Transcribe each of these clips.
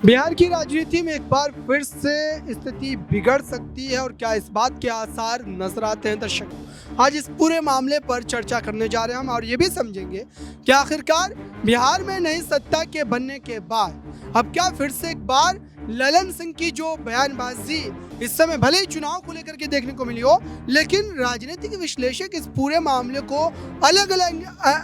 बिहार की राजनीति में एक बार फिर से स्थिति बिगड़ सकती है और क्या इस बात के आसार नजर आते हैं दर्शकों। आज इस पूरे मामले पर चर्चा करने जा रहे हैं हम और ये भी समझेंगे कि आखिरकार बिहार में नई सत्ता के बनने के बाद अब क्या फिर से एक बार ललन सिंह की जो बयानबाजी इस समय भले ही चुनाव को लेकर के देखने को मिली हो, लेकिन राजनीतिक विश्लेषक इस पूरे मामले को अलग अलग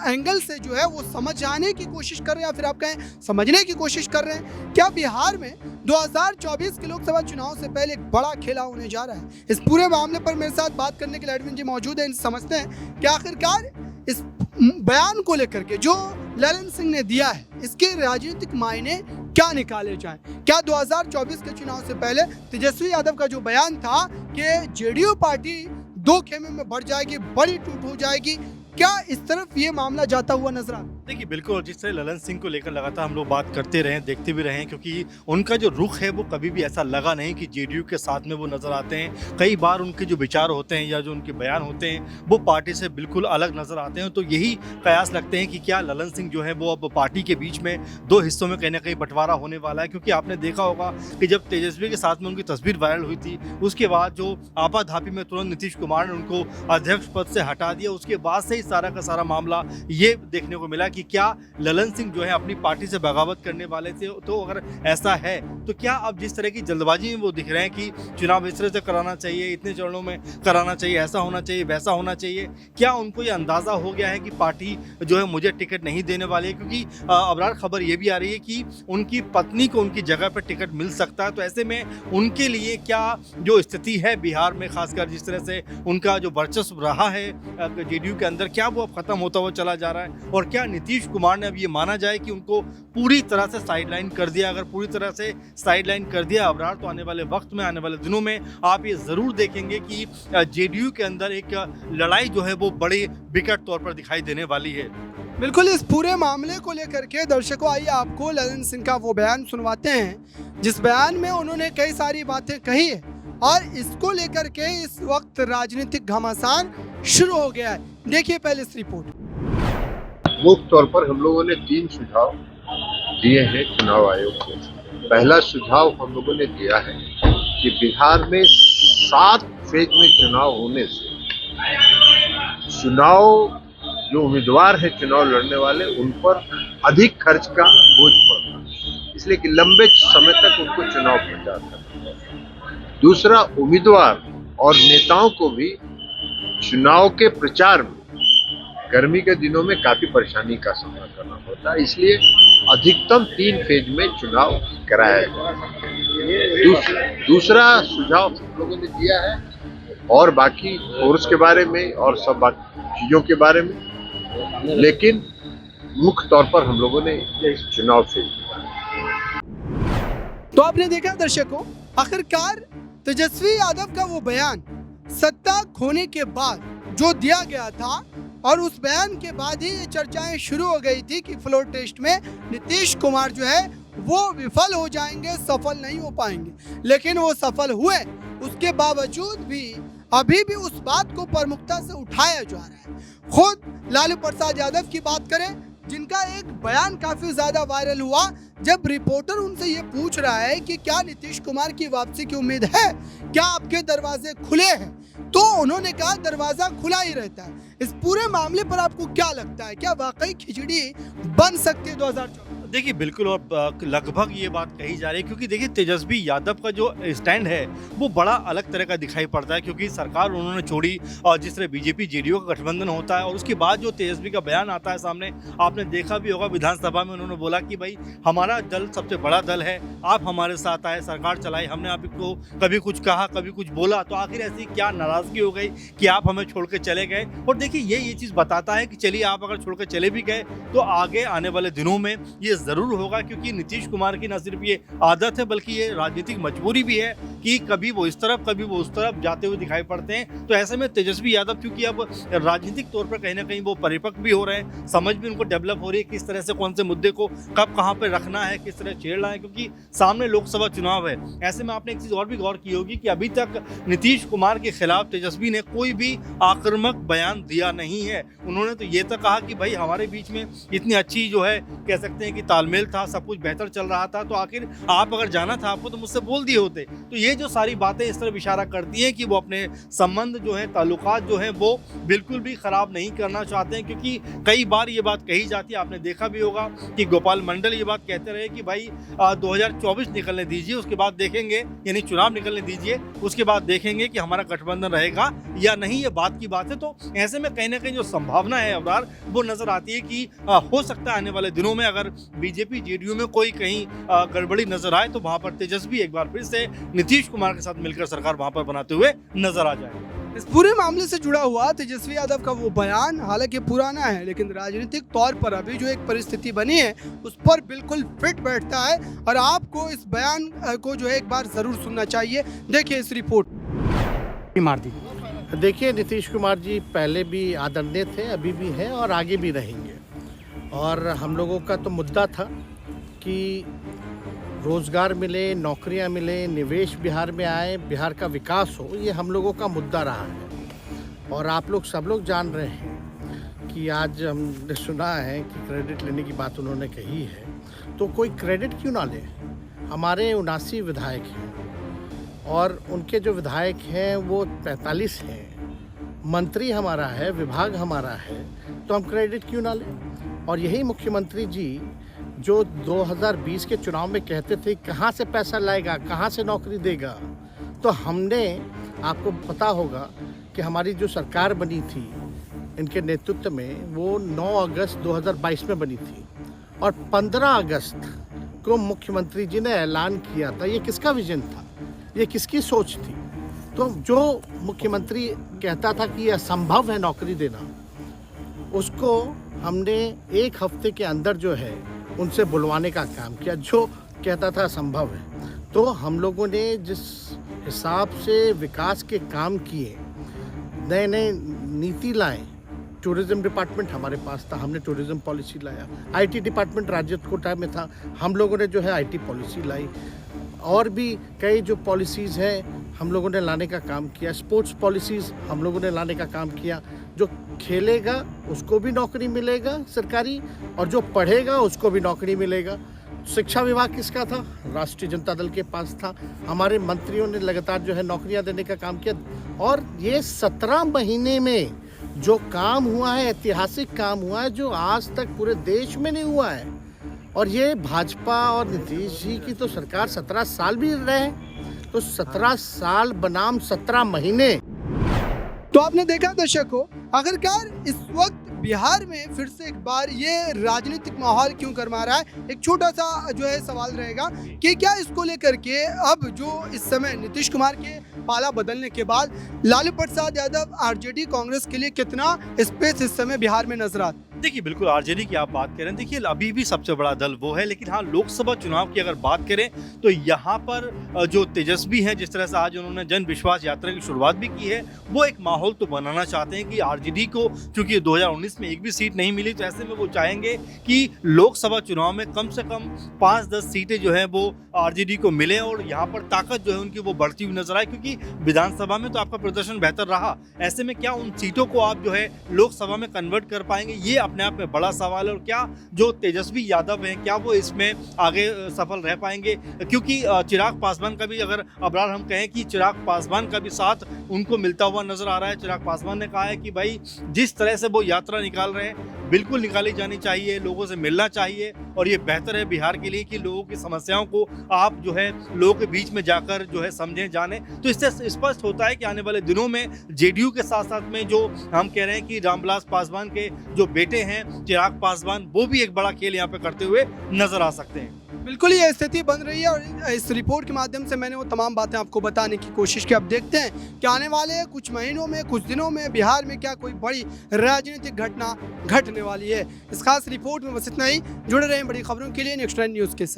एंगल से जो है वो समझाने की कोशिश कर रहे हैं या फिर आप कहें समझने की कोशिश कर रहे हैं। क्या बिहार में 2024 के लोकसभा चुनाव से पहले एक बड़ा खेला होने जा रहा है? इस पूरे मामले पर मेरे साथ बात करने के लिए एडविन जी मौजूद हैं। समझते हैं कि आखिरकार इस बयान को लेकर के जो ललन सिंह ने दिया है इसके राजनीतिक मायने क्या निकाले जाएं। क्या 2024 के चुनाव से पहले तेजस्वी यादव का जो बयान था कि जेडीयू पार्टी दो खेमे में बढ़ जाएगी, बड़ी टूट हो जाएगी, क्या इस तरफ ये मामला जाता हुआ नजर आता? देखिए बिल्कुल, जिस तरह ललन सिंह को लेकर लगातार हम लोग बात करते रहे, देखते भी रहे, क्योंकि उनका जो रुख है वो कभी भी ऐसा लगा नहीं कि जेडीयू के साथ में वो नज़र आते हैं। कई बार उनके जो विचार होते हैं या जो उनके बयान होते हैं वो पार्टी से बिल्कुल अलग नज़र आते हैं। तो यही कयास लगते हैं कि क्या ललन सिंह जो है वो अब पार्टी के बीच में दो हिस्सों में कहीं ना कहीं बंटवारा होने वाला है। क्योंकि आपने देखा होगा कि जब तेजस्वी के साथ में उनकी तस्वीर वायरल हुई थी, उसके बाद जो आपाधापी में तुरंत नीतीश कुमार ने उनको अध्यक्ष पद से हटा दिया, उसके बाद से ही सारा का सारा मामला ये देखने को मिला कि क्या ललन सिंह जो है अपनी पार्टी से बगावत करने वाले थे। तो अगर ऐसा है तो क्या अब जिस तरह की जल्दबाजी में वो दिख रहे हैं कि चुनाव इस तरह से कराना चाहिए, इतने चरणों में कराना चाहिए, ऐसा होना चाहिए, वैसा होना चाहिए, क्या उनको ये अंदाज़ा हो गया है कि पार्टी जो है मुझे टिकट नहीं देने वाली है? क्योंकि अबरार खबर ये भी आ रही है कि उनकी पत्नी को उनकी जगह पर टिकट मिल सकता है। तो ऐसे में उनके लिए क्या जो स्थिति है बिहार में, खासकर जिस तरह से उनका जो वर्चस्व रहा है जेडीयू के अंदर, क्या वो अब खत्म होता हुआ चला जा रहा है? और क्या नीतीश कुमार ने अब ये माना जाए कि उनको पूरी तरह से साइडलाइन कर दिया? अगर पूरी तरह से साइडलाइन कर दिया अबरार, तो आने वाले वक्त में, आने वाले दिनों में आप ये ज़रूर देखेंगे कि जेडीयू के अंदर एक लड़ाई जो है वो बड़ी विकट तौर पर दिखाई देने वाली है। बिल्कुल, इस पूरे मामले को लेकर के दर्शकों आइए आपको ललन सिंह का वो बयान सुनवाते हैं जिस बयान में उन्होंने कई सारी बातें कही है और इसको लेकर के इस वक्त राजनीतिक घमासान शुरू हो गया है। देखिए पहले इस रिपोर्ट। मुख्य तौर पर हम लोगों ने 3 सुझाव दिए हैं चुनाव आयोग को। पहला सुझाव हम लोगों ने दिया है कि बिहार में 7 फेज में चुनाव होने से चुनाव जो उम्मीदवार है चुनाव लड़ने वाले उन पर अधिक खर्च का बोझ पड़ता है, इसलिए कि लंबे समय तक उनको चुनाव प्रचार करना है। दूसरा, उम्मीदवार और नेताओं को भी चुनाव के प्रचार में गर्मी के दिनों में काफी परेशानी का सामना करना होता है, इसलिए अधिकतम 3 फेज में चुनाव कराया जाए। दूसरा सुझाव हम लोगों ने दिया है और बाकी फोर्स के बारे में और सब बाकी चीजों के बारे में, लेकिन मुख्य तौर पर हम लोगों ने चुनाव फेज दिया। तो आपने देखा दर्शकों, आखिरकार तेजस्वी यादव का वो बयान सत्ता खोने के बाद जो दिया गया था और उस बयान के बाद ही ये चर्चाएं शुरू हो गई थी कि फ्लोर टेस्ट में नीतीश कुमार जो है वो विफल हो जाएंगे, सफल नहीं हो पाएंगे। लेकिन वो सफल हुए, उसके बावजूद भी अभी भी उस बात को प्रमुखता से उठाया जा रहा है। खुद लालू प्रसाद यादव की बात करें जिनका एक बयान काफी ज्यादा वायरल हुआ, जब रिपोर्टर उनसे ये पूछ रहा है कि क्या नीतीश कुमार की वापसी की उम्मीद है, क्या आपके दरवाजे खुले हैं, तो उन्होंने कहा दरवाजा खुला ही रहता है। इस पूरे मामले पर आपको क्या लगता है, क्या वाकई खिचड़ी बन सकती है 2024? देखिए बिल्कुल, और लगभग ये बात कही जा रही है, क्योंकि देखिए तेजस्वी यादव का जो स्टैंड है वो बड़ा अलग तरह का दिखाई पड़ता है। क्योंकि सरकार उन्होंने छोड़ी और जिस तरह बीजेपी जेडीयू का गठबंधन होता है और उसके बाद जो तेजस्वी का बयान आता है सामने, आपने देखा भी होगा विधानसभा में उन्होंने बोला कि भाई हमारा दल सबसे बड़ा दल है, आप हमारे साथ आए, सरकार चलाई, हमने आपको कभी कुछ कहा, कभी कुछ बोला, तो आखिर ऐसी क्या नाराजगी हो गई कि आप हमें छोड़ के चले गए? और देखिए ये चीज़ बताता है कि चलिए आप अगर छोड़ के चले भी गए तो आगे आने वाले दिनों में ये ज़रूर होगा। क्योंकि नीतीश कुमार की न सिर्फ ये आदत है बल्कि ये राजनीतिक मजबूरी भी है कि कभी वो इस तरफ कभी वो उस तरफ जाते हुए दिखाई पड़ते हैं। तो ऐसे में तेजस्वी यादव क्योंकि अब राजनीतिक तौर पर कहीं ना कहीं वो परिपक्व भी हो रहे हैं, समझ भी उनको डेवलप हो रही है किस तरह से कौन से मुद्दे को कब कहाँ पर रखना है, किस तरह छेड़ना है, क्योंकि सामने लोकसभा चुनाव है। ऐसे में आपने एक चीज़ और भी गौर की होगी कि अभी तक नीतीश कुमार के खिलाफ तेजस्वी ने कोई भी आक्रामक बयान दिया नहीं है। उन्होंने तो ये तक कहा कि भाई हमारे बीच में इतनी अच्छी जो है कह सकते हैं कि तालमेल था, सब कुछ बेहतर चल रहा था, तो आखिर आप अगर जाना था आपको तो मुझसे बोल दिए होते। तो ये जो सारी बातें इस तरफ इशारा करती हैं कि वो अपने संबंध जो है, ताल्लुकात जो हैं वो बिल्कुल भी ख़राब नहीं करना चाहते हैं, क्योंकि कई बार ये बात कही जाती है, आपने देखा भी होगा कि गोपाल मंडल ये बात कहते रहे कि भाई 2024 निकलने दीजिए, उसके बाद देखेंगे, यानी चुनाव निकलने दीजिए, उसके बाद देखेंगे कि हमारा गठबंधन रहेगा या नहीं, ये बात की बात है। तो ऐसे में कहीं ना कहीं जो संभावना है अबरार वो नजर आती है कि हो सकता है आने वाले दिनों में अगर बीजेपी जेडीयू में कोई कहीं गड़बड़ी नजर आए तो वहां पर तेजस्वी एक बार फिर से नीतीश कुमार के साथ मिलकर सरकार वहां पर बनाते हुए नजर आ जाए। इस पूरे मामले से जुड़ा हुआ तेजस्वी यादव का वो बयान हालांकि पुराना है, लेकिन राजनीतिक तौर पर अभी जो एक परिस्थिति बनी है उस पर बिल्कुल फिट बैठता है और आपको इस बयान को जो है एक बार जरूर सुनना चाहिए। देखिए इस रिपोर्ट। मार दी। देखिए, नीतीश कुमार जी पहले भी आदरणीय थे, अभी भी हैं और आगे भी रहेंगे। और हम लोगों का तो मुद्दा था कि रोज़गार मिले, नौकरियां मिले, निवेश बिहार में आए, बिहार का विकास हो, ये हम लोगों का मुद्दा रहा है। और आप लोग सब लोग जान रहे हैं कि आज हमने सुना है कि क्रेडिट लेने की बात उन्होंने कही है, तो कोई क्रेडिट क्यों ना ले। हमारे 79 विधायक हैं और उनके जो विधायक हैं वो 45 हैं, मंत्री हमारा है, विभाग हमारा है, तो हम क्रेडिट क्यों ना लें। और यही मुख्यमंत्री जी जो 2020 के चुनाव में कहते थे कहाँ से पैसा लाएगा, कहाँ से नौकरी देगा, तो हमने, आपको पता होगा कि हमारी जो सरकार बनी थी इनके नेतृत्व में वो 9 अगस्त 2022 में बनी थी और 15 अगस्त को मुख्यमंत्री जी ने ऐलान किया था। ये किसका विजन था, ये किसकी सोच थी। तो जो मुख्यमंत्री कहता था कि यह असंभव है नौकरी देना, उसको हमने एक हफ्ते के अंदर जो है उनसे बुलवाने का काम किया, जो कहता था असंभव है। तो हम लोगों ने जिस हिसाब से विकास के काम किए, नए नए नीति लाए, टूरिज्म डिपार्टमेंट हमारे पास था, हमने टूरिज्म पॉलिसी लाया। आईटी डिपार्टमेंट राजद कोटा में था, हम लोगों ने जो है आईटी पॉलिसी लाई। और भी कई जो पॉलिसीज़ हैं हम लोगों ने लाने का काम किया। स्पोर्ट्स पॉलिसीज़ हम लोगों ने लाने का काम किया। जो खेलेगा उसको भी नौकरी मिलेगा सरकारी, और जो पढ़ेगा उसको भी नौकरी मिलेगा। शिक्षा विभाग किसका था, राष्ट्रीय जनता दल के पास था। हमारे मंत्रियों ने लगातार जो है नौकरियां देने का काम किया। और ये 17 महीने में जो काम हुआ है, ऐतिहासिक काम हुआ है, जो आज तक पूरे देश में नहीं हुआ है। और ये भाजपा और नीतीश जी की तो सरकार 17 साल भी रहे, तो 17 साल बनाम 17 महीने। तो आपने देखा दर्शकों, आखिरकार इस वक्त बिहार में फिर से एक बार ये राजनीतिक माहौल क्यों गरमा रहा है। एक छोटा सा जो है सवाल रहेगा कि क्या इसको लेकर के अब जो इस समय नीतीश कुमार के पाला बदलने के बाद लालू प्रसाद यादव आरजेडी कांग्रेस के लिए कितना स्पेस इस समय बिहार में नजर आता है। देखिए, बिल्कुल आरजेडी की आप बात करें, देखिए अभी भी सबसे बड़ा दल वो है, लेकिन हाँ लोकसभा चुनाव की अगर बात करें तो यहाँ पर जो तेजस्वी हैं, जिस तरह से आज उन्होंने जन विश्वास यात्रा की शुरुआत भी की है, वो एक माहौल तो बनाना चाहते हैं कि आरजेडी को, क्योंकि 2019 में एक भी सीट नहीं मिली, तो ऐसे में वो चाहेंगे कि लोकसभा चुनाव में कम से कम 5-10 सीटें जो है वो आरजेडी को मिले और यहाँ पर ताकत जो है उनकी वो बढ़ती हुई नजर आए, क्योंकि विधानसभा में तो आपका प्रदर्शन बेहतर रहा। ऐसे में क्या उन सीटों को आप जो है लोकसभा में कन्वर्ट कर पाएंगे, ये अपने आप में बड़ा सवाल है। और क्या जो तेजस्वी यादव हैं, क्या वो इसमें आगे सफल रह पाएंगे, क्योंकि चिराग पासवान का भी, अगर अबरार हम कहें कि चिराग पासवान का भी साथ उनको मिलता हुआ नजर आ रहा है। चिराग पासवान ने कहा है कि भाई जिस तरह से वो यात्रा निकाल रहे हैं बिल्कुल निकाली जानी चाहिए, लोगों से मिलना चाहिए, और ये बेहतर है बिहार के लिए कि लोगों की समस्याओं को आप जो है लोगों के बीच में जाकर जो है समझें, जाने। तो इससे स्पष्ट होता है कि आने वाले दिनों में जेडीयू के साथ साथ में जो हम कह रहे हैं कि रामविलास पासवान के जो बेटे हैं चिराग पासवान, वो भी एक बड़ा खेल यहाँ पे करते हुए नजर आ सकते हैं। बिल्कुल ये स्थिति बन रही है और इस रिपोर्ट के माध्यम से मैंने वो तमाम बातें आपको बताने की कोशिश की। अब देखते हैं कि आने वाले कुछ महीनों में, कुछ दिनों में बिहार में क्या कोई बड़ी राजनीतिक घटना घटने वाली है। इस खास रिपोर्ट में बस इतना ही। जुड़े रहें बड़ी खबरों के लिए नेक्स्ट 9 न्यूज़ के साथ।